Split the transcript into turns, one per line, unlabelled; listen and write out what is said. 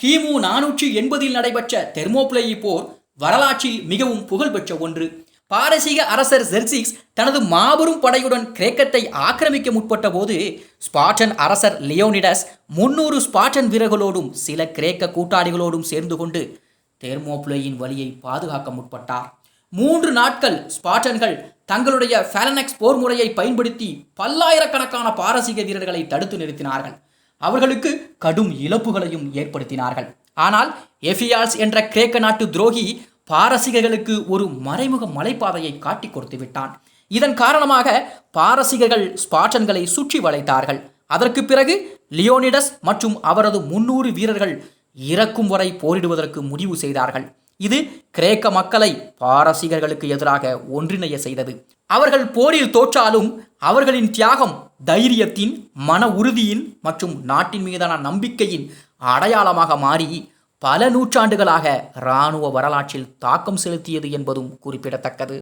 கிமு 480 நடைபெற்ற தெர்மோபிளேயி போர் வரலாற்றில் மிகவும் புகழ்பெற்ற ஒன்று. பாரசீக அரசர் ஜெர்சிக்ஸ் தனது மாபெரும் படையுடன் கிரேக்கத்தை ஆக்கிரமிக்க முற்பட்ட போது ஸ்பார்டன் அரசர் லியோனிடஸ் 300 ஸ்பார்டன் வீரர்களோடும் சில கிரேக்க கூட்டாளிகளோடும் சேர்ந்து கொண்டு தெர்மோபிளேயின் வழியை பாதுகாக்க முற்பட்டார். 3 நாட்கள் ஸ்பார்டன்கள் தங்களுடைய ஃபேலனக்ஸ் போர் முறையை பயன்படுத்தி பல்லாயிரக்கணக்கான பாரசீக வீரர்களை தடுத்து நிறுத்தினார்கள். அவர்களுக்கு கடும் இழப்புகளையும் ஏற்படுத்தினார்கள். ஆனால் எஃபியால்ஸ் என்ற கிரேக்க நாட்டு துரோகி பாரசீகர்களுக்கு ஒரு மறைமுக மலைப்பாதையை காட்டி கொடுத்து விட்டான். இதன் காரணமாக பாரசீகர்கள் ஸ்பார்டன்களை சுற்றி வளைத்தார்கள். அதற்கு பிறகு லியோனிடஸ் மற்றும் அவரது 300 வீரர்கள் இறக்கும் வரை போரிடுவதற்கு முடிவு செய்தார்கள். இது கிரேக்க மக்களை பாரசீகர்களுக்கு எதிராக ஒன்றிணைய செய்தது. அவர்கள் போரில் தோற்றாலும் அவர்களின் தியாகம் தைரியத்தின், மன உறுதியின் மற்றும் நாட்டின் மீதான நம்பிக்கையின் அடையாளமாக மாறி பல நூற்றாண்டுகளாக இராணுவ வரலாற்றில் தாக்கம் செலுத்தியது என்பதும் குறிப்பிடத்தக்கது.